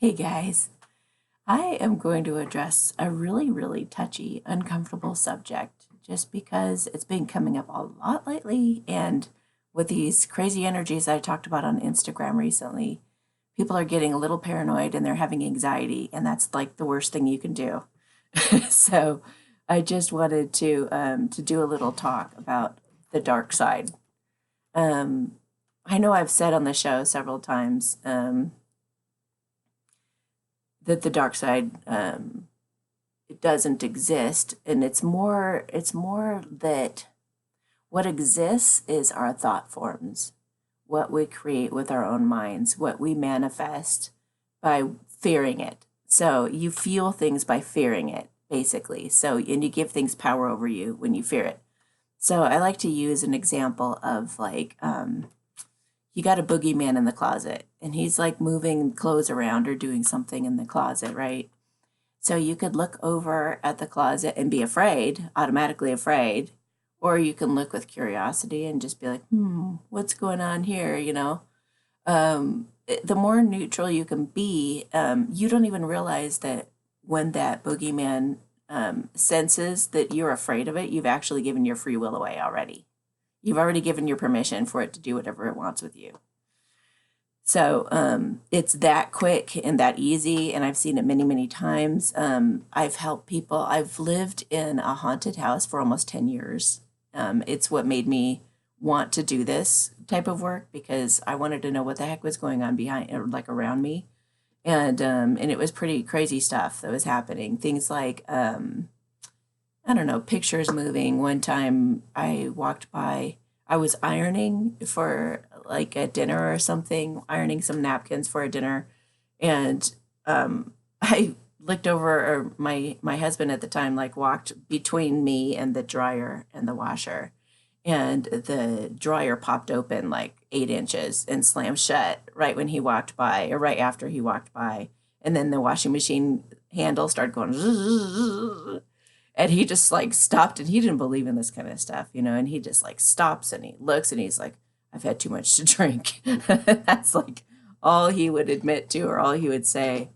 Hey guys, I am going to address a really, really touchy, uncomfortable subject just because it's been coming up a lot lately. And with these crazy energies I talked about on Instagram recently, people are getting a little paranoid and they're having anxiety, and that's like the worst thing you can do. So I just wanted to do a little talk about the dark side. Um, I know I've said on the show several times that the dark side it doesn't exist, and it's more that what exists is our thought forms, what we create with our own minds, what we manifest by fearing it. So you feel things by fearing it, basically. So and you give things power over you when you fear it. So I like to use an example of like you got a boogeyman in the closet and he's like moving clothes around or doing something in the closet, right? So you could look over at the closet and be afraid, automatically afraid, or you can look with curiosity and just be like, what's going on here? The more neutral you can be, you don't even realize that when that boogeyman senses that you're afraid of it, you've actually given your free will away already. You've already given your permission for it to do whatever it wants with you. So it's that quick and that easy, and I've seen it many, many times. I've helped people. I've lived in a haunted house for almost 10 years. It's what made me want to do this type of work because I wanted to know what the heck was going on behind, or like around me, and it was pretty crazy stuff that was happening. Things like I don't know, pictures moving. One time I walked by, I was ironing for like a dinner or something, ironing some napkins for a dinner. And I looked over, or my husband at the time, like walked between me and the dryer and the washer. And the dryer popped open like 8 inches and slammed shut right when he walked by, or right after he walked by. And then the washing machine handle started going zzz, and he just like stopped, and he didn't believe in this kind of stuff. And he just like stops and he looks and he's like, I've had too much to drink. That's like all he would admit to, or all he would say.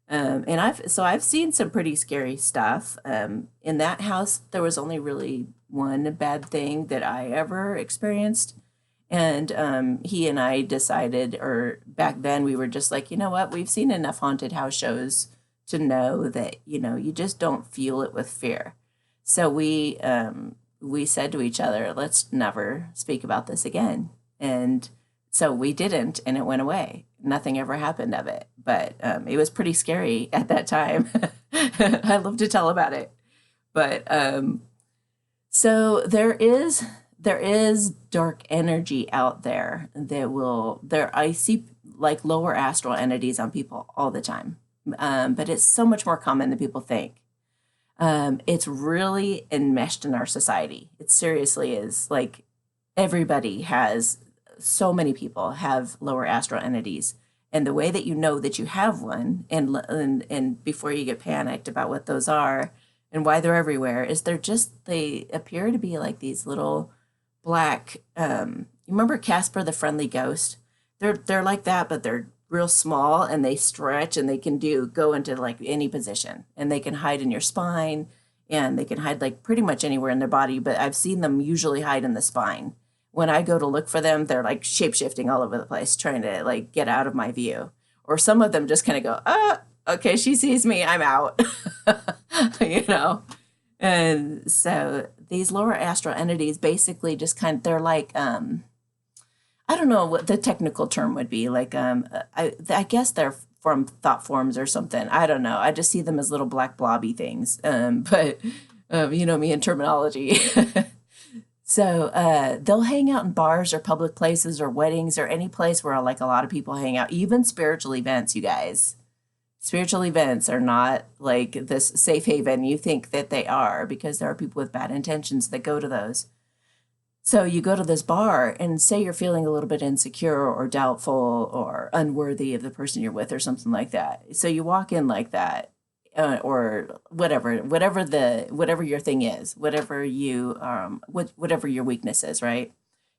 And I've seen some pretty scary stuff. In that house, there was only really one bad thing that I ever experienced. And he and I decided, or back then we were just like, you know what, we've seen enough haunted house shows to know that, you just don't feel it with fear. So we said to each other, let's never speak about this again. And so we didn't, and it went away. Nothing ever happened of it, but it was pretty scary at that time. I love to tell about it, but so there is dark energy out there that will there. I see like lower astral entities on people all the time, but it's so much more common than people think. It's really enmeshed in our society. It seriously is. Like everybody has, so many people have lower astral entities. And the way that you know that you have one, and before you get panicked about what those are and why they're everywhere, is they appear to be like these little black. You remember Casper the Friendly Ghost? They're like that, but they're real small and they stretch and they can go into like any position, and they can hide in your spine, and they can hide like pretty much anywhere in their body, but I've seen them usually hide in the spine. When I go to look for them, they're like shape shifting all over the place, trying to like get out of my view. Or some of them just kind of go, okay, she sees me, I'm out. you know? And so these lower astral entities basically just they're like, I don't know what the technical term would be. Like, I guess they're from thought forms or something. I don't know. I just see them as little black blobby things. But you know me and terminology. So they'll hang out in bars or public places or weddings or any place where like a lot of people hang out, even spiritual events, you guys. Spiritual events are not like this safe haven you think that they are, because there are people with bad intentions that go to those. So you go to this bar and say you're feeling a little bit insecure or doubtful or unworthy of the person you're with or something like that. So you walk in like that, or whatever your thing is, whatever your weakness is, right?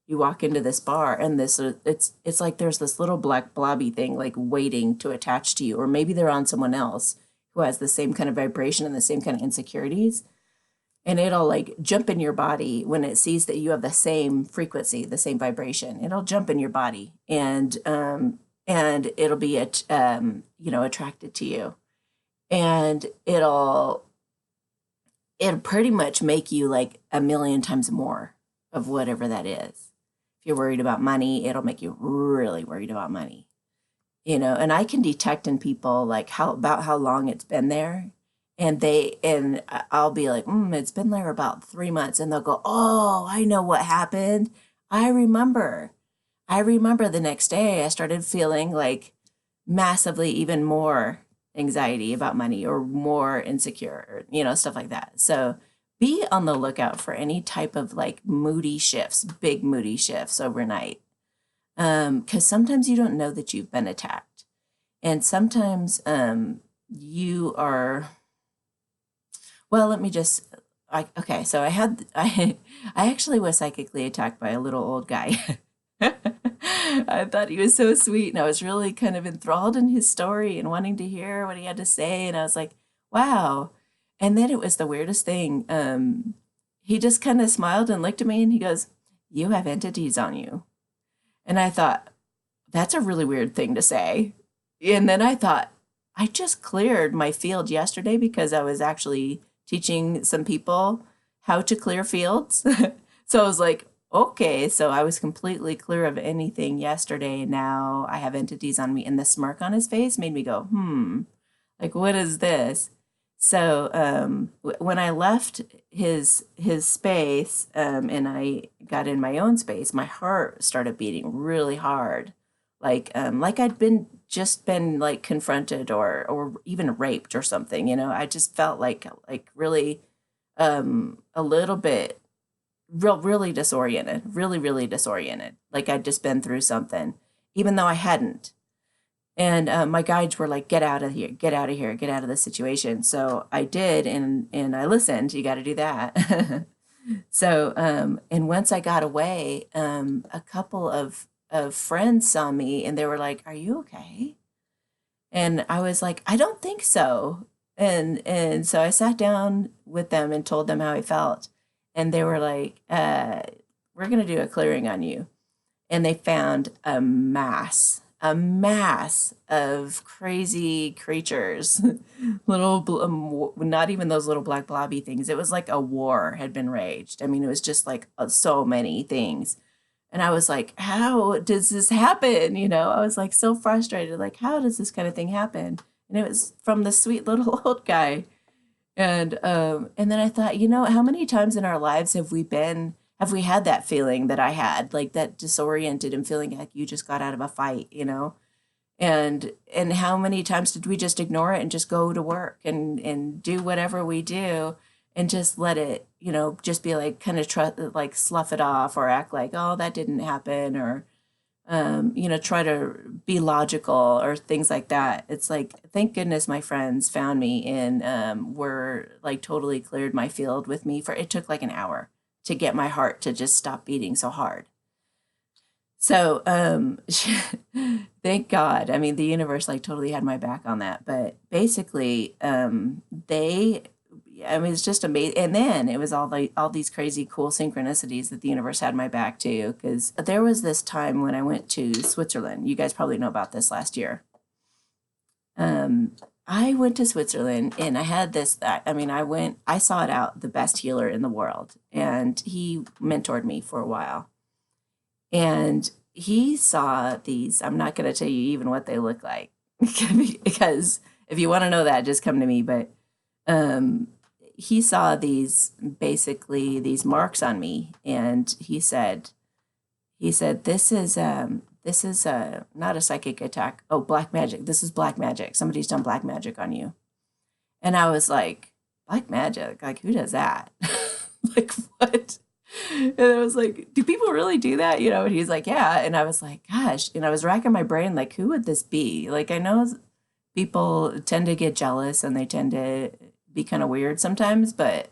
you walk into this bar and it's like there's this little black blobby thing like waiting to attach to you, or maybe they're on someone else who has the same kind of vibration and the same kind of insecurities, and it'll like jump in your body when it sees that you have the same frequency, the same vibration. It'll jump in your body, and it'll be attracted to you, and it'll pretty much make you like a million times more of whatever that is. If you're worried about money, it'll make you really worried about money. And I can detect in people like how long it's been there. And I'll be like, it's been there about 3 months. And they'll go, oh, I know what happened. I remember the next day I started feeling like massively even more anxiety about money or more insecure, stuff like that. So be on the lookout for any type of like moody shifts, big moody shifts overnight. Because sometimes you don't know that you've been attacked. And sometimes you are, well, let me just, okay, so I actually was psychically attacked by a little old guy. I thought he was so sweet, and I was really kind of enthralled in his story and wanting to hear what he had to say. And I was like, wow. And then it was the weirdest thing. He just kind of smiled and looked at me and he goes, you have entities on you. And I thought, that's a really weird thing to say. And then I thought, I just cleared my field yesterday because I was actually teaching some people how to clear fields. So I was like, okay, so I was completely clear of anything yesterday. Now I have entities on me. And the smirk on his face made me go, like, what is this? So when I left his space and I got in my own space, my heart started beating really hard, like I'd been like confronted or even raped or something. I just felt like really a little bit really disoriented, really disoriented, like I'd just been through something, even though I hadn't. And my guides were like, get out of here, get out of here, get out of this situation. So I did, and I listened. You got to do that. So, and once I got away, a couple of friends saw me, and they were like, are you okay? And I was like, I don't think so. And so I sat down with them and told them how I felt. And they were like, we're going to do a clearing on you. And they found a mass of crazy creatures, not even those little black blobby things. It was like a war had been raged. I mean, it was just like so many things. And I was like, how does this happen? I was like so frustrated. Like, how does this kind of thing happen? And it was from the sweet little old guy. And then I thought, how many times in our lives have we had that feeling that I had, like that disoriented and feeling like you just got out of a fight, and how many times did we just ignore it and just go to work and do whatever we do and just let it, just be like kind of like slough it off or act like, oh, that didn't happen, or try to be logical or things like that. It's like, thank goodness my friends found me and were like totally cleared my field with me. It took like an hour to get my heart to just stop beating so hard. So thank God. I mean, the universe like totally had my back on that. But basically, it's just amazing. And then it was all these crazy cool synchronicities that the universe had my back too. Because there was this time when I went to Switzerland. You guys probably know about this last year. I went to Switzerland and I had this, I sought out the best healer in the world, and he mentored me for a while. And he saw these, I'm not going to tell you even what they look like, because if you want to know that, just come to me. But he saw these marks on me, and he said, this is not a psychic attack. Oh, black magic. This is black magic. Somebody's done black magic on you. And I was like, black magic? Like, who does that? Like, what? And I was like, do people really do that? And he's like, yeah. And I was like, gosh. And I was racking my brain, like, who would this be? Like, I know people tend to get jealous and they tend to be kind of weird sometimes, but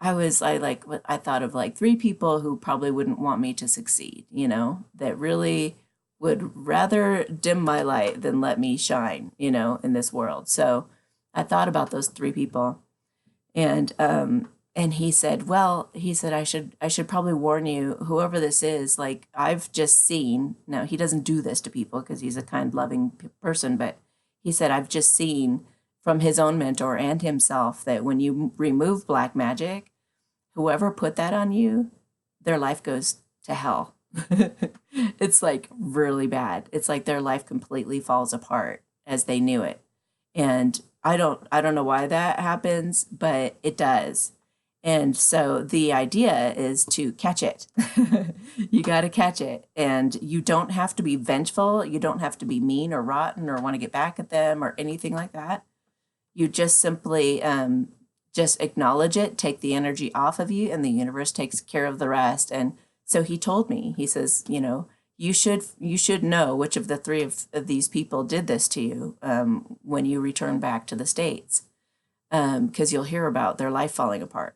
I thought of like three people who probably wouldn't want me to succeed, that really would rather dim my light than let me shine, in this world. So I thought about those three people, and he said, well, I should probably warn you, whoever this is, like I've just seen, now he doesn't do this to people because he's a kind, loving person, but he said, I've just seen from his own mentor and himself that when you remove black magic, whoever put that on you, their life goes to hell. It's like really bad. It's like their life completely falls apart as they knew it. And I don't know why that happens, but it does. And so the idea is to catch it. You got to catch it. And you don't have to be vengeful. You don't have to be mean or rotten or want to get back at them or anything like that. You just simply just acknowledge it, take the energy off of you, and the universe takes care of the rest. And so he told me, he says, you should know which of the three of these people did this to you when you return back to the States, because you'll hear about their life falling apart.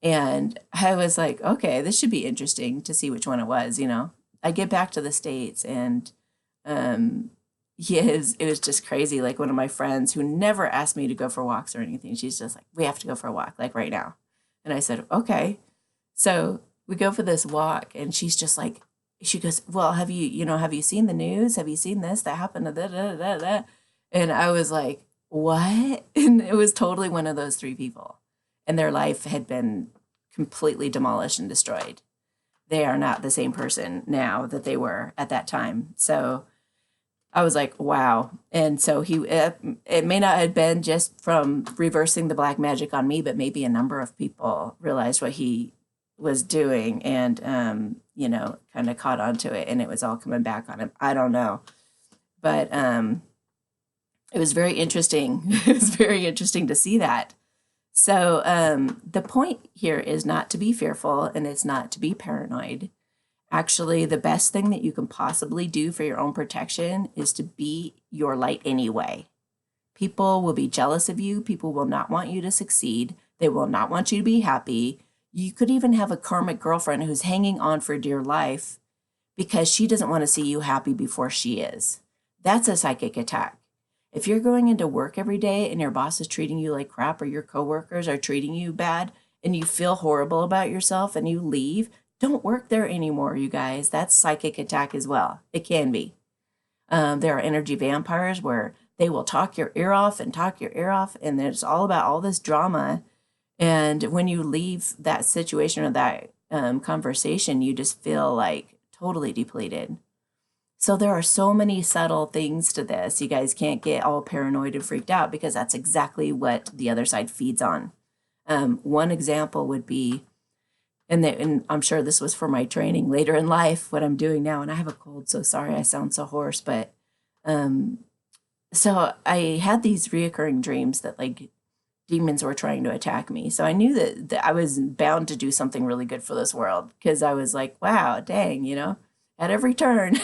And I was like, okay, this should be interesting to see which one it was. I get back to the States, and um, yeah, it was just crazy. Like one of my friends who never asked me to go for walks or anything, she's just like, we have to go for a walk, like right now. And I said, okay. So we go for this walk, and she's just like, she goes, well, have you seen the news? Have you seen this that happened to da da da da? And I was like, what? And it was totally one of those three people, and their life had been completely demolished and destroyed. They are not the same person now that they were at that time. So I was like, wow. And so it may not have been just from reversing the black magic on me, but maybe a number of people realized what he was doing, and, kind of caught on to it, and it was all coming back on him. I don't know. But it was very interesting. It was very interesting to see that. So the point here is not to be fearful, and it's not to be paranoid. Actually, the best thing that you can possibly do for your own protection is to be your light anyway. People will be jealous of you. People will not want you to succeed. They will not want you to be happy. You could even have a karmic girlfriend who's hanging on for dear life because she doesn't want to see you happy before she is. That's a psychic attack. If you're going into work every day and your boss is treating you like crap, or your coworkers are treating you bad, and you feel horrible about yourself and you leave, don't work there anymore, you guys. That's psychic attack as well. It can be. There are energy vampires where they will talk your ear off and talk your ear off, and it's all about all this drama. And when you leave that situation or that conversation, you just feel like totally depleted. So there are so many subtle things to this. You guys can't get all paranoid and freaked out, because that's exactly what the other side feeds on. One example would be, and I'm sure this was for my training later in life, what I'm doing now, and I have a cold, so sorry I sound so hoarse, but so I had these reoccurring dreams that like demons were trying to attack me. So I knew that I was bound to do something really good for this world, because I was like, wow, dang, at every turn.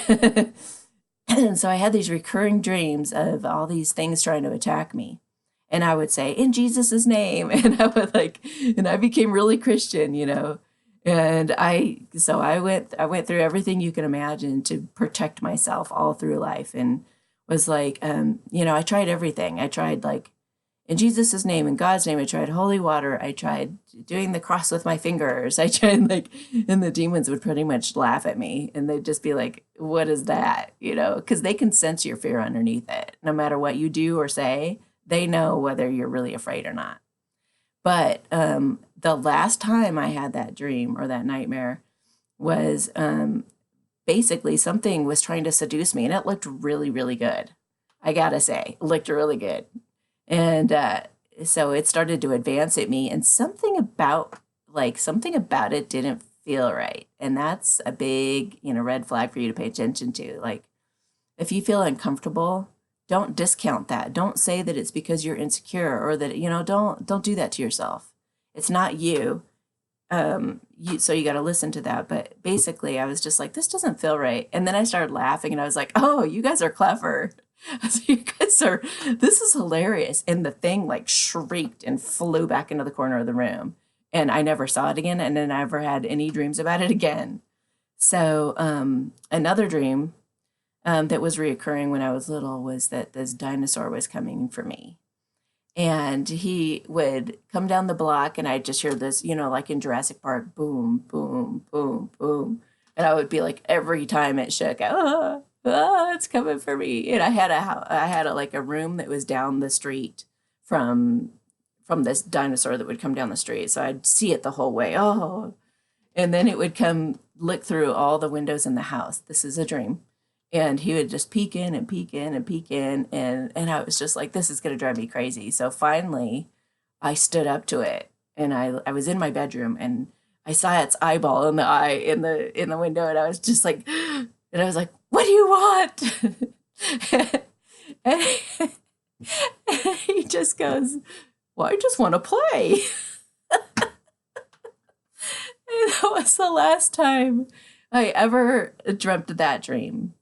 And so I had these recurring dreams of all these things trying to attack me. And I would say, in Jesus's name. And I became really Christian. And I went through everything you can imagine to protect myself all through life, and was like, I tried everything. I tried like in Jesus' name, in God's name. I tried holy water. I tried doing the cross with my fingers. I tried and the demons would pretty much laugh at me, and they'd just be like, what is that? Because they can sense your fear underneath it. No matter what you do or say, they know whether you're really afraid or not. But the last time I had that dream or that nightmare was basically something was trying to seduce me, and it looked really, really good. I gotta say, it looked really good. And so it started to advance at me, and something about it didn't feel right. And that's a big, red flag for you to pay attention to. Like, if you feel uncomfortable, don't discount that. Don't say that it's because you're insecure, or that, don't do that to yourself. It's not you. So you got to listen to that. But basically I was just like, this doesn't feel right. And then I started laughing, and I was like, oh, you guys are clever. I was like, this is hilarious. And the thing like shrieked and flew back into the corner of the room. And I never saw it again, and then I never had any dreams about it again. So another dream that was reoccurring when I was little was that this dinosaur was coming for me. And he would come down the block, and I'd just hear this, like in Jurassic Park, boom, boom, boom, boom. And I would be like, every time it shook, it's coming for me. And I had like a room that was down the street from this dinosaur that would come down the street. So I'd see it the whole way. Oh, and then it would come look through all the windows in the house. This is a dream. And he would just peek in and peek in and peek in. And I was just like, this is going to drive me crazy. So finally, I stood up to it. And I was in my bedroom, and I saw its eyeball in the eye in the window. And I was just like, and I was like, what do you want? and he just goes, well, I just want to play. And that was the last time I ever dreamt that dream,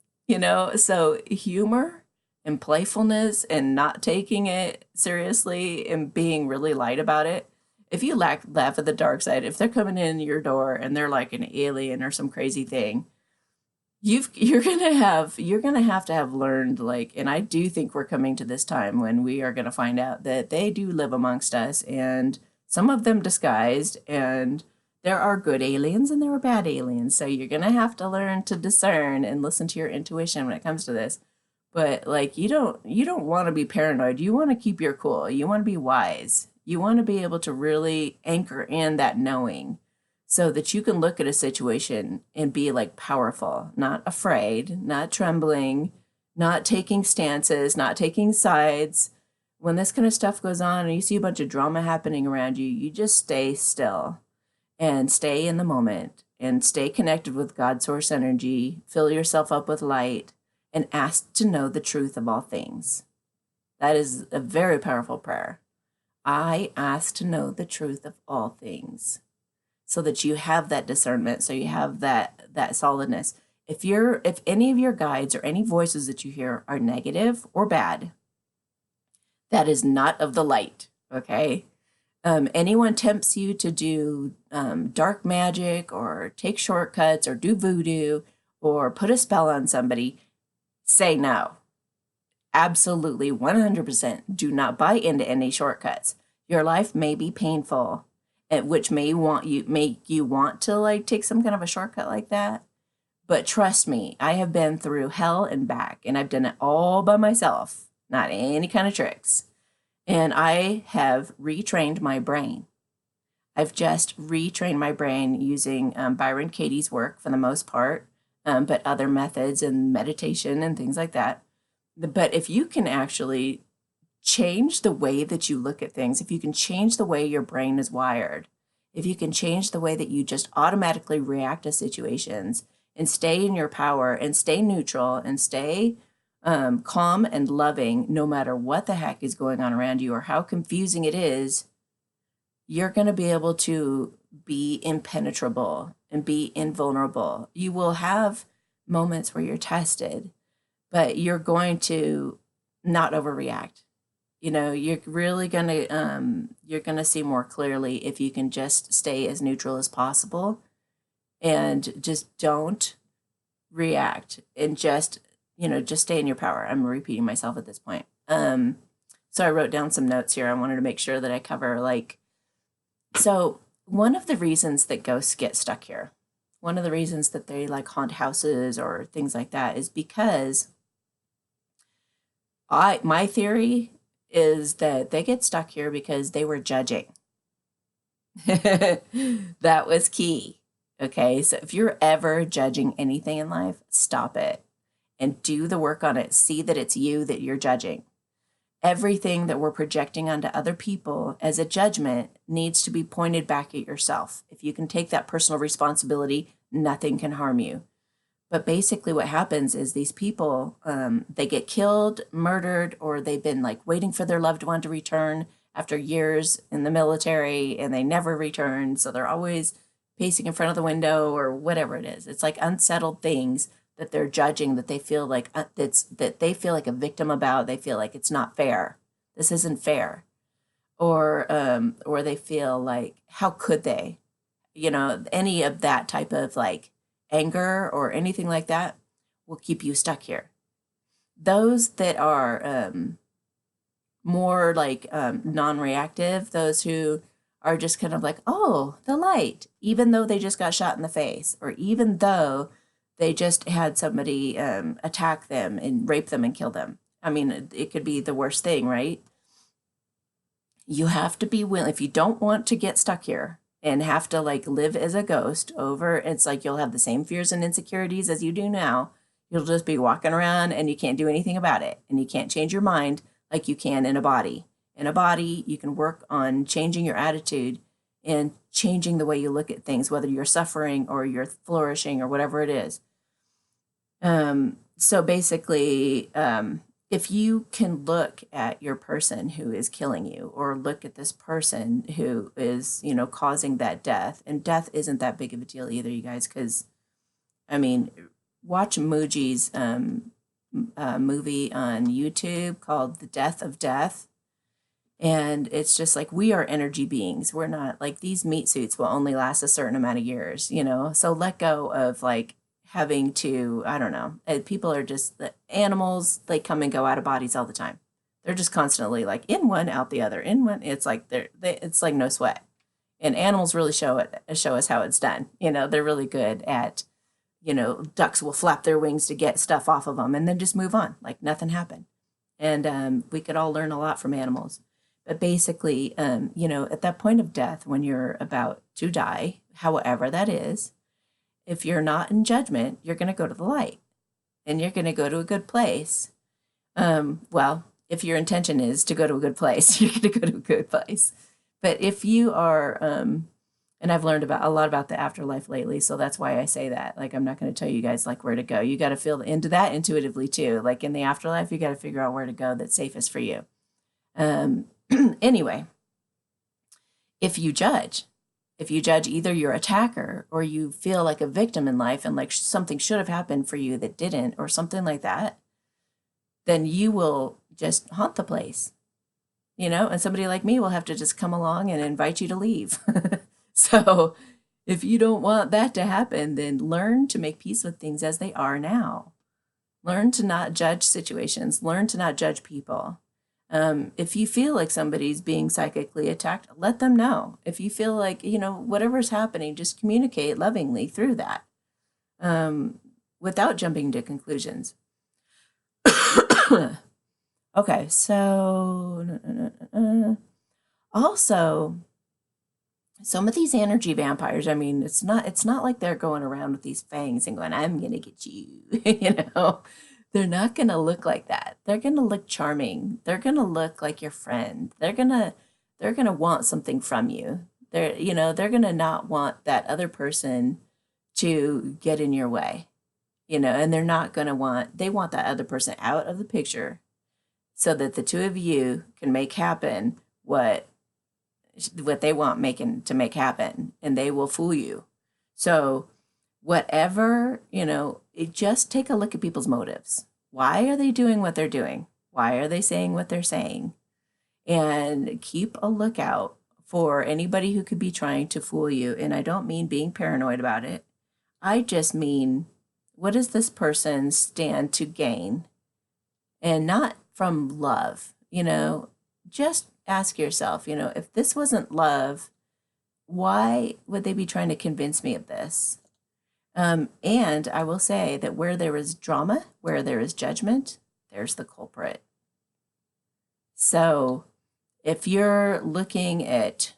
So humor and playfulness and not taking it seriously and being really light about it. If you laugh at the dark side, if they're coming in your door and they're like an alien or some crazy thing, you're gonna have to have learned, like, and I do think we're coming to this time when we are gonna find out that they do live amongst us, and some of them disguised, and there are good aliens and there are bad aliens. So you're gonna have to learn to discern and listen to your intuition when it comes to this. But like you don't want to be paranoid. You want to keep your cool. You want to be wise. You want to be able to really anchor in that knowing, so that you can look at a situation and be like powerful, not afraid, not trembling, not taking stances, not taking sides. When this kind of stuff goes on and you see a bunch of drama happening around you, you just stay still and stay in the moment and stay connected with God's source energy, fill yourself up with light, and ask to know the truth of all things. That is a very powerful prayer. I ask to know the truth of all things, so that you have that discernment, so you have that solidness. If any of your guides or any voices that you hear are negative or bad, that is not of the light, okay? Anyone tempts you to do dark magic or take shortcuts or do voodoo or put a spell on somebody, say no. Absolutely, 100%. Do not buy into any shortcuts. Your life may be painful, which make you want to like take some kind of a shortcut like that. But trust me, I have been through hell and back, and I've done it all by myself, not any kind of tricks. And I have retrained my brain. I've just retrained my brain using Byron Katie's work for the most part, but other methods and meditation and things like that. But if you can actually change the way that you look at things, if you can change the way your brain is wired, if you can change the way that you just automatically react to situations and stay in your power and stay neutral and stay calm and loving, no matter what the heck is going on around you or how confusing it is, you're going to be able to be impenetrable and be invulnerable. You will have moments where you're tested, but you're going to not overreact. You're really you're gonna see more clearly if you can just stay as neutral as possible and just don't react and just stay in your power. I'm repeating myself at this point. So I wrote down some notes here. I wanted to make sure that I cover so one of the reasons that ghosts get stuck here, one of the reasons that they like haunt houses or things like that is because my theory is that they get stuck here because they were judging. That was key. Okay, so if you're ever judging anything in life, stop it and do the work on it. See that it's you that you're judging. Everything that we're projecting onto other people as a judgment needs to be pointed back at yourself. If you can take that personal responsibility, nothing can harm you. But basically what happens is these people, they get killed, murdered, or they've been like waiting for their loved one to return after years in the military and they never return. So they're always pacing in front of the window or whatever it is. It's like unsettled things that they're judging, that they feel like that they feel like a victim about. They feel like it's not fair. This isn't fair. or they feel like, how could they? Any of that type of like anger or anything like that will keep you stuck here. Those that are more like non-reactive, those who are just kind of like, oh, the light, even though they just got shot in the face, or even though they just had somebody attack them and rape them and kill them. I mean, it could be the worst thing, right? You have to be willing, if you don't want to get stuck here and have to like live as a ghost over, it's like you'll have the same fears and insecurities as you do now. You'll just be walking around and you can't do anything about it. And you can't change your mind like you can in a body. In a body, you can work on changing your attitude and changing the way you look at things, whether you're suffering or you're flourishing or whatever it is. So basically, if you can look at your person who is killing you, or look at this person who is, causing that death, and death isn't that big of a deal either, you guys, because, I mean, watch Muji's movie on YouTube called The Death of Death. And it's just like, we are energy beings. We're not like, these meat suits will only last a certain amount of years, So let go of like having to, I don't know. People are just, animals, they come and go out of bodies all the time. They're just constantly like in one, out the other, in one. It's like it's like no sweat. And animals really show us how it's done. They're really good at, ducks will flap their wings to get stuff off of them and then just move on like nothing happened. And we could all learn a lot from animals. But basically, at that point of death, when you're about to die, however that is, if you're not in judgment, you're going to go to the light and you're going to go to a good place. Well, if your intention is to go to a good place, you're going to go to a good place. But if you are, and I've learned a lot about the afterlife lately, so that's why I say that. Like, I'm not going to tell you guys like where to go. You got to feel into that intuitively too. Like in the afterlife, you got to figure out where to go that's safest for you. Anyway, if you judge either your attacker or you feel like a victim in life and like something should have happened for you that didn't, or something like that, then you will just haunt the place, and somebody like me will have to just come along and invite you to leave. So if you don't want that to happen, then learn to make peace with things as they are now. Learn to not judge situations, learn to not judge people. If you feel like somebody's being psychically attacked, let them know. If you feel like, whatever's happening, just communicate lovingly through that, without jumping to conclusions. Okay, so also, some of these energy vampires, I mean, it's not like they're going around with these fangs and going, I'm gonna get you, They're not going to look like that. They're going to look charming. They're going to look like your friend. They're going to want something from you. They're going to not want that other person to get in your way, and they're not going to they want that other person out of the picture so that the two of you can make happen what they want to make happen, and they will fool you. So whatever, just take a look at people's motives. Why are they doing what they're doing? Why are they saying what they're saying? And keep a lookout for anybody who could be trying to fool you. And I don't mean being paranoid about it. I just mean, what does this person stand to gain? And not from love, just ask yourself, if this wasn't love, why would they be trying to convince me of this? And I will say that where there is drama, where there is judgment, there's the culprit. So if you're looking at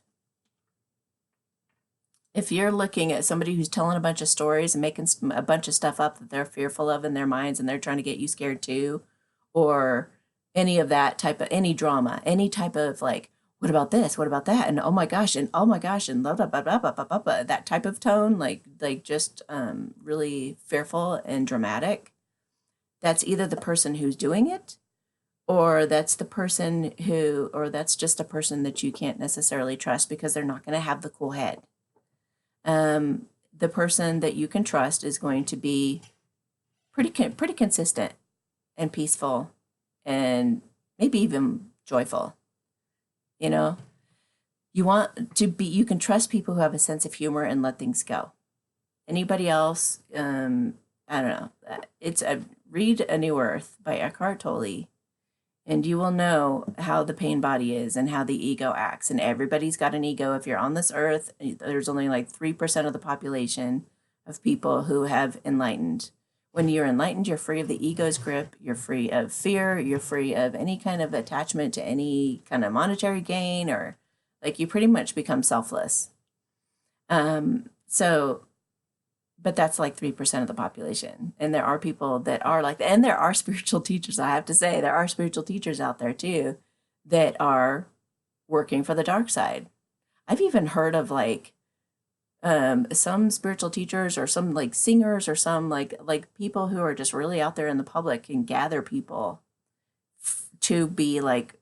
somebody who's telling a bunch of stories and making a bunch of stuff up that they're fearful of in their minds and they're trying to get you scared too, or any of that type of, any drama, any type of like, what about this? What about that? And oh my gosh, and blah, blah, blah, blah, blah, blah, blah, blah, that type of tone, like just really fearful and dramatic. That's either the person who's doing it, or that's the person that's just a person that you can't necessarily trust because they're not going to have the cool head. The person that you can trust is going to be pretty consistent and peaceful and maybe even joyful. You want to be, you can trust people who have a sense of humor and let things go. Anybody else, I don't know. It's a read A New Earth by Eckhart Tolle, and you will know how the pain body is and how the ego acts. And everybody's got an ego. If you're on this earth, there's only like 3% of the population of people who have enlightened. When you're enlightened, you're free of the ego's grip, you're free of fear, you're free of any kind of attachment to any kind of monetary gain, or like you pretty much become selfless. So, but that's like 3% of the population. And there are people that are like that. And there are spiritual teachers, I have to say, there are spiritual teachers out there too that are working for the dark side. I've even heard of like some spiritual teachers or some like singers or some like people who are just really out there in the public and gather people to be like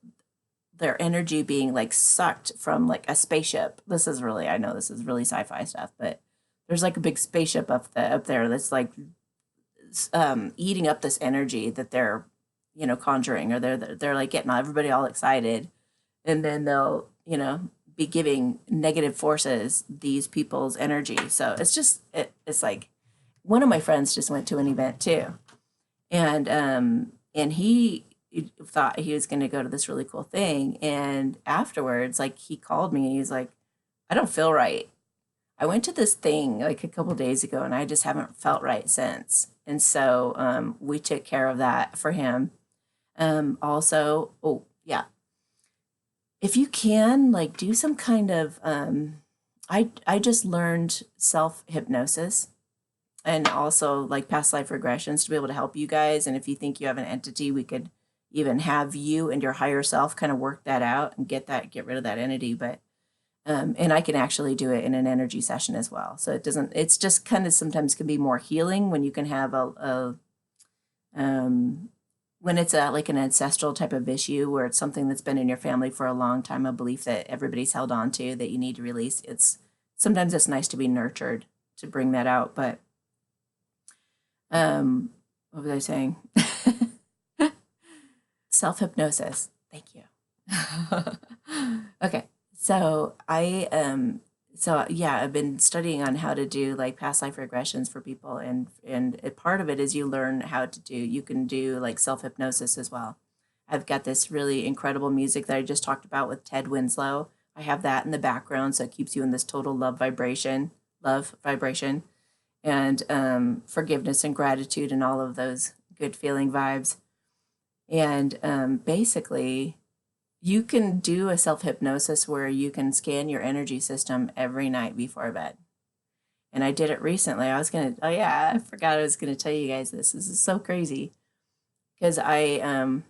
their energy being like sucked from like a spaceship. This is really, I know this is really sci-fi stuff, but there's like a big spaceship up there that's like eating up this energy that they're conjuring, or they're like getting everybody all excited, and then they'll be giving negative forces these people's energy. So it's just it's like one of my friends just went to an event too, and he thought he was going to go to this really cool thing, and afterwards like he called me and he was like, I don't feel right. I went to this thing like a couple days ago and I just haven't felt right since. And so we took care of that for him. Also, oh yeah, if you can like do some kind of I just learned self hypnosis and also like past life regressions to be able to help you guys. And if you think you have an entity, we could even have you and your higher self kind of work that out and get rid of that entity. But and I can actually do it in an energy session as well. So it's just kind of sometimes can be more healing when you can have when it's like an ancestral type of issue where it's something that's been in your family for a long time, a belief that everybody's held on to that you need to release. Sometimes it's nice to be nurtured to bring that out. But what was I saying? Self-hypnosis. Thank you. Okay. So I've been studying on how to do like past life regressions for people, and a part of it is you learn how to you can do like self-hypnosis as well. I've got this really incredible music that I just talked about with Ted Winslow. I have that in the background, so it keeps you in this total love vibration, and forgiveness and gratitude and all of those good feeling vibes. And basically, you can do a self-hypnosis where you can scan your energy system every night before bed. And I did it recently. I forgot I was going to tell you guys this. This is so crazy. Because I've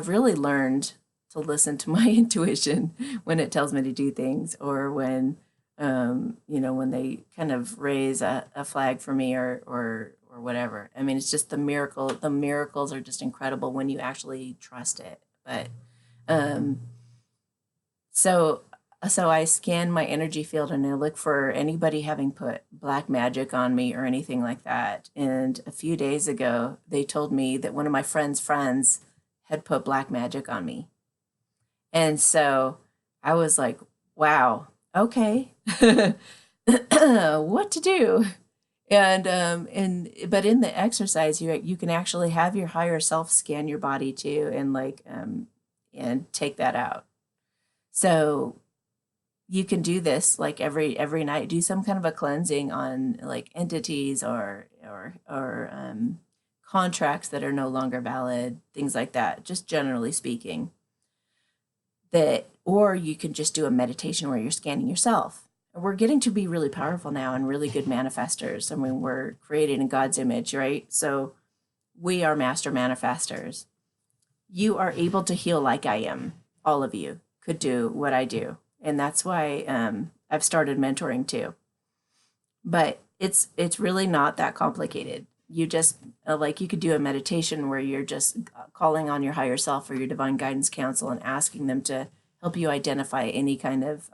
really learned to listen to my intuition when it tells me to do things, or when, when they kind of raise a flag for me or whatever. I mean, it's just the miracles are just incredible when you actually trust it. But so I scan my energy field and I look for anybody having put black magic on me or anything like that. And a few days ago, they told me that one of my friends' friends had put black magic on me. And so I was like, wow, okay, what to do? But in the exercise, you can actually have your higher self scan your body too, and take that out. So you can do this like every night. Do some kind of a cleansing on like entities or contracts that are no longer valid, things like that. Just generally speaking, or you can just do a meditation where you're scanning yourself. We're getting to be really powerful now and really good manifestors. I mean, we're created in God's image, right? So we are master manifestors. You are able to heal like I am. All of you could do what I do. And that's why I've started mentoring too. But it's really not that complicated. You just, you could do a meditation where you're just calling on your higher self or your divine guidance council and asking them to help you identify any kind of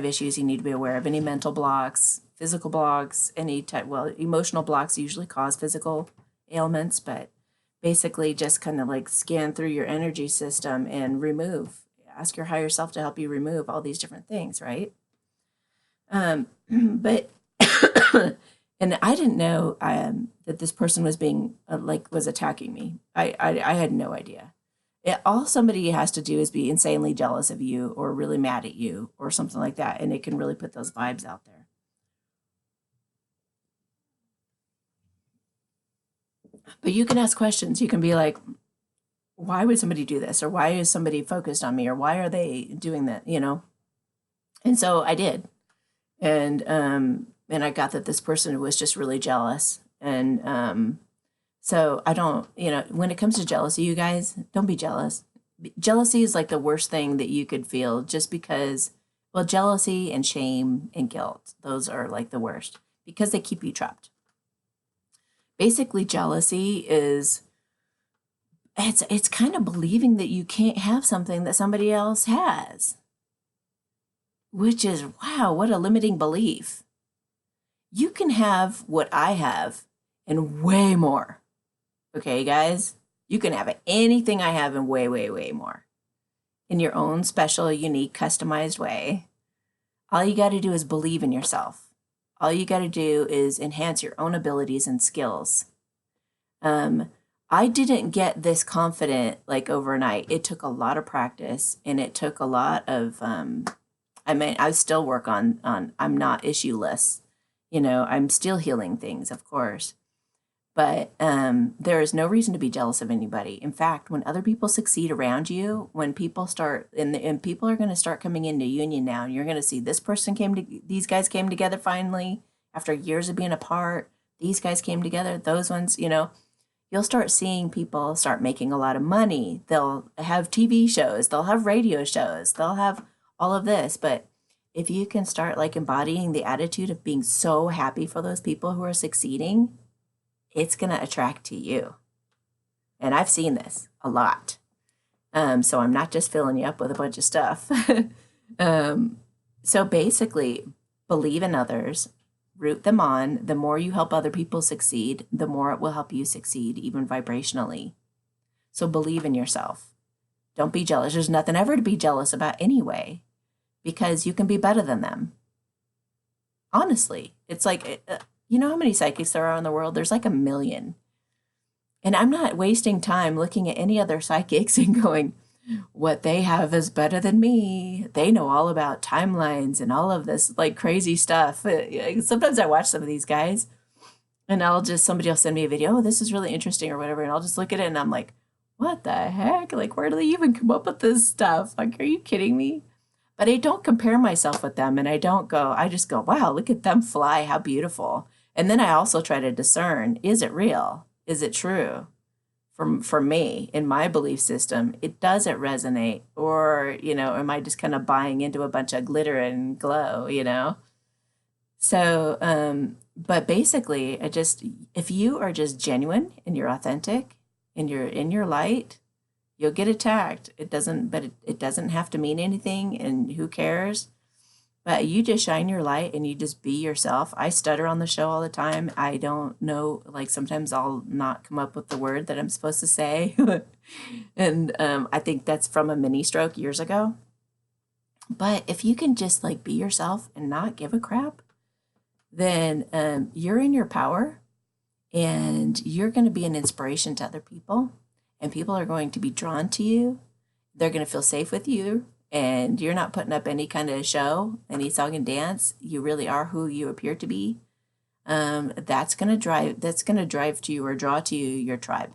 issues you need to be aware of, any mental blocks, physical blocks, emotional blocks usually cause physical ailments, but basically just kind of like scan through your energy system and remove ask your higher self to help you remove all these different things, right? But and I didn't know that this person was being was attacking me. I had no idea. All somebody has to do is be insanely jealous of you or really mad at you or something like that, and it can really put those vibes out there. But you can ask questions. You can be like, why would somebody do this? Or why is somebody focused on me? Or why are they doing that? And so I did. And I got that this person was just really jealous. And so I don't, when it comes to jealousy, you guys, don't be jealous. Jealousy is like the worst thing that you could feel, just because, well, jealousy and shame and guilt, those are like the worst because they keep you trapped. Basically, jealousy is, it's kind of believing that you can't have something that somebody else has, which is, wow, what a limiting belief. You can have what I have and way more. Okay, guys? You can have anything I have and way, way, way more in your own special, unique, customized way. All you got to do is believe in yourself. All you got to do is enhance your own abilities and skills. I didn't get this confident like overnight. It took a lot of practice, and it took a lot of, I still work on I'm not issueless. I'm still healing things, of course. But there is no reason to be jealous of anybody. In fact, when other people succeed around you, when people start, and people are going to start coming into union now, and you're going to see these guys came together finally after years of being apart. These guys came together. Those ones, you'll start seeing people start making a lot of money. They'll have TV shows. They'll have radio shows. They'll have all of this. But if you can start like embodying the attitude of being so happy for those people who are succeeding, it's going to attract to you. And I've seen this a lot. So I'm not just filling you up with a bunch of stuff. So basically, believe in others, root them on. The more you help other people succeed, the more it will help you succeed, even vibrationally. So believe in yourself. Don't be jealous. There's nothing ever to be jealous about anyway, because you can be better than them. Honestly, it's like, you know how many psychics there are in the world? There's like 1 million. And I'm not wasting time looking at any other psychics and going, what they have is better than me. They know all about timelines and all of this like crazy stuff. Sometimes I watch some of these guys and somebody will send me a video. Oh, this is really interesting or whatever. And I'll just look at it and I'm like, what the heck? Like, where do they even come up with this stuff? Like, are you kidding me? But I don't compare myself with them. And I just go, wow, look at them fly. How beautiful. And then I also try to discern, is it real? Is it true? For me, in my belief system, it doesn't resonate. Or, am I just kind of buying into a bunch of glitter and glow, So, but basically, if you are just genuine and you're authentic and you're in your light, you'll get attacked. It doesn't have to mean anything, and who cares? But you just shine your light and you just be yourself. I stutter on the show all the time. I don't know, like sometimes I'll not come up with the word that I'm supposed to say. And I think that's from a mini stroke years ago. But if you can just like be yourself and not give a crap, then you're in your power and you're going to be an inspiration to other people. And people are going to be drawn to you. They're going to feel safe with you. And you're not putting up any kind of show, any song and dance. You really are who you appear to be. That's going to drive to you or draw to you your tribe.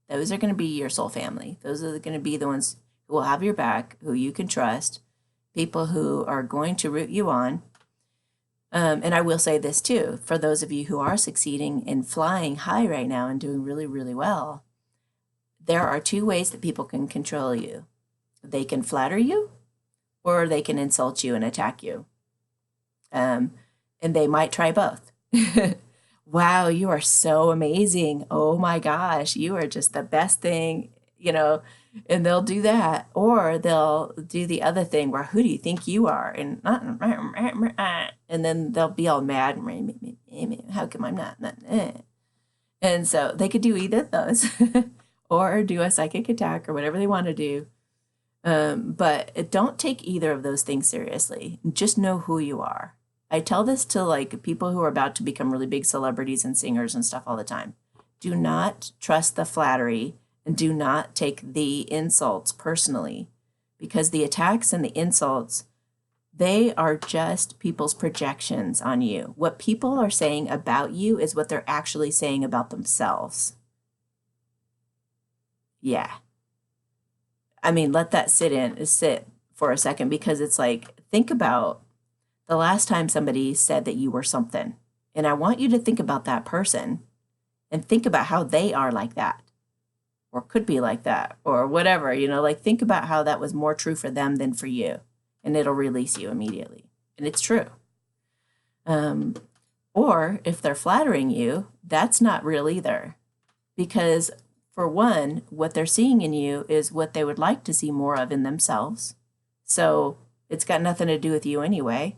Those are going to be your soul family. Those are going to be the ones who will have your back, who you can trust, people who are going to root you on. And I will say this too, for those of you who are succeeding and flying high right now and doing really, really well, there are 2 ways that people can control you. They can flatter you, or they can insult you and attack you. And they might try both. Wow, you are so amazing. Oh my gosh, you are just the best thing, and they'll do that. Or they'll do the other thing where, who do you think you are? And then they'll be all mad. How come I'm not? And so they could do either of those or do a psychic attack or whatever they want to do. But don't take either of those things seriously. Just know who you are. I tell this to like people who are about to become really big celebrities and singers and stuff all the time. Do not trust the flattery and do not take the insults personally, because the attacks and the insults, they are just people's projections on you. What people are saying about you is what they're actually saying about themselves. Yeah. I mean, let that sit for a second, because it's like, think about the last time somebody said that you were something. And I want you to think about that person and think about how they are like that, or could be like that, or whatever, like think about how that was more true for them than for you. And it'll release you immediately. And it's true. Or if they're flattering you, that's not real either. Because for one, what they're seeing in you is what they would like to see more of in themselves. So it's got nothing to do with you anyway.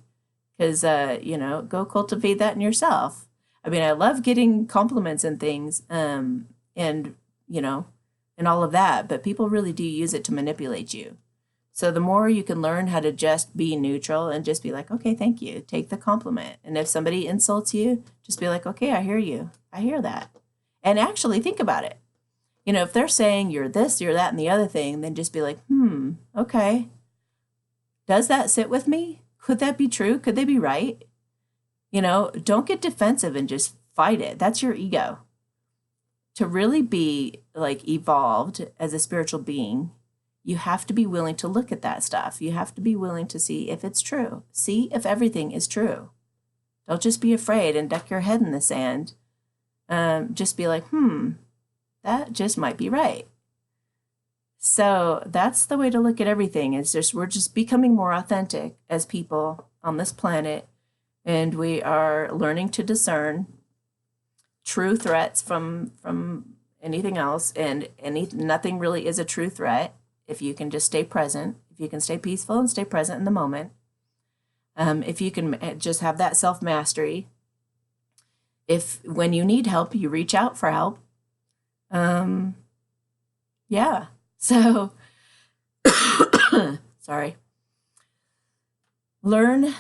Because, go cultivate that in yourself. I mean, I love getting compliments and things, and all of that, but people really do use it to manipulate you. So the more you can learn how to just be neutral and just be like, okay, thank you, take the compliment. And if somebody insults you, just be like, okay, I hear you. I hear that. And actually think about it. If they're saying you're this, you're that, and the other thing, then just be like, okay. Does that sit with me? Could that be true? Could they be right? Don't get defensive and just fight it. That's your ego. To really be like evolved as a spiritual being, you have to be willing to look at that stuff. You have to be willing to see if it's true. See if everything is true. Don't just be afraid and duck your head in the sand. Just be like, that just might be right. So that's the way to look at everything. We're just becoming more authentic as people on this planet, and we are learning to discern true threats from anything else, and nothing really is a true threat if you can just stay present, if you can stay peaceful and stay present in the moment, if you can just have that self-mastery. If when you need help, you reach out for help. Yeah. So, sorry. Learn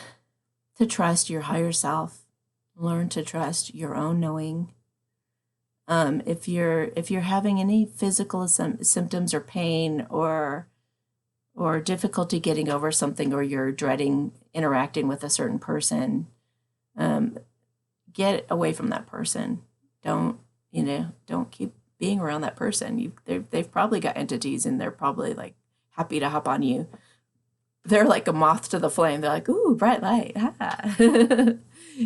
to trust your higher self. Learn to trust your own knowing. If you're having any physical symptoms or pain or difficulty getting over something, or you're dreading interacting with a certain person, get away from that person. Don't keep being around that person. They've probably got entities, and they're probably like happy to hop on you. They're like a moth to the flame. They're like, ooh, bright light. Ah.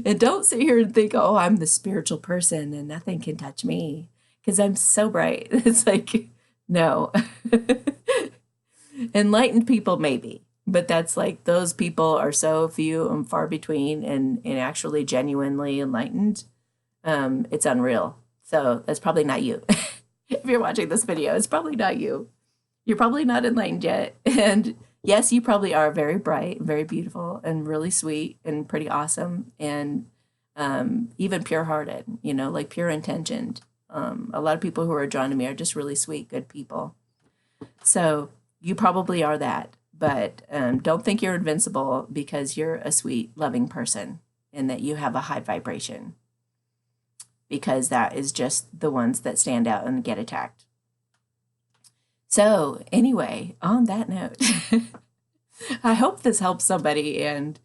And don't sit here and think, oh, I'm the spiritual person and nothing can touch me because I'm so bright. It's like, no. Enlightened people, maybe. But that's like, those people are so few and far between, and actually genuinely enlightened. It's unreal. So that's probably not you. If you're watching this video, it's probably not you. You're probably not enlightened yet. And yes, you probably are very bright, very beautiful, and really sweet, and pretty awesome, and even pure-hearted, like pure intentioned. A lot of people who are drawn to me are just really sweet, good people. So you probably are that. But don't think you're invincible, because you're a sweet, loving person, and that you have a high vibration. Because that is just the ones that stand out and get attacked. So anyway, on that note, I hope this helps somebody. And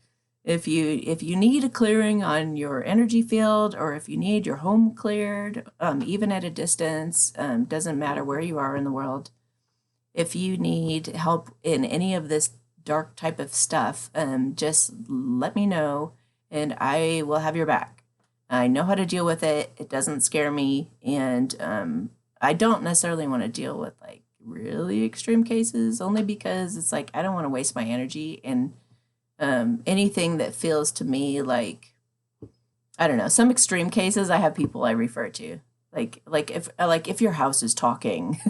if you need a clearing on your energy field, or if you need your home cleared, even at a distance, doesn't matter where you are in the world. If you need help in any of this dark type of stuff, just let me know, and I will have your back. I know how to deal with it. It doesn't scare me. And I don't necessarily want to deal with like really extreme cases, only because it's like, I don't want to waste my energy. And anything that feels to me like, I don't know, some extreme cases, I have people I refer to. Like if your house is talking.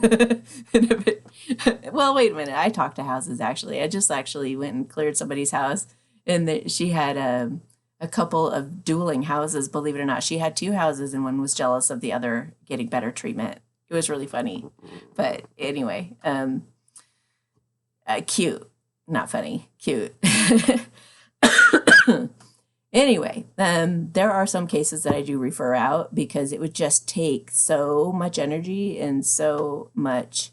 Well, wait a minute. I talk to houses, actually. I just actually went and cleared somebody's house, and she had a couple of dueling houses, believe it or not. She had 2 houses, and one was jealous of the other getting better treatment. It was really funny. But anyway, Cute, not funny, cute. Anyway, there are some cases that I do refer out because it would just take so much energy and so much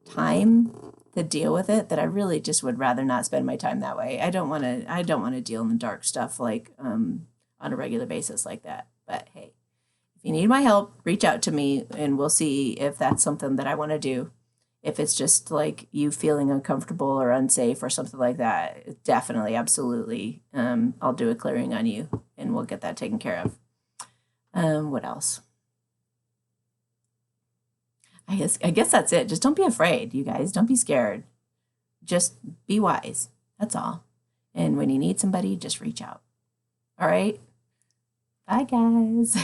time to deal with it that I really just would rather not spend my time that way. I don't want to deal in the dark stuff like on a regular basis like that. But hey, if you need my help, reach out to me and we'll see if that's something that I want to do. If it's just like you feeling uncomfortable or unsafe or something like that, definitely, absolutely, I'll do a clearing on you and we'll get that taken care of. What else? I guess that's it. Just don't be afraid, you guys. Don't be scared. Just be wise. That's all. And when you need somebody, just reach out. All right? Bye, guys.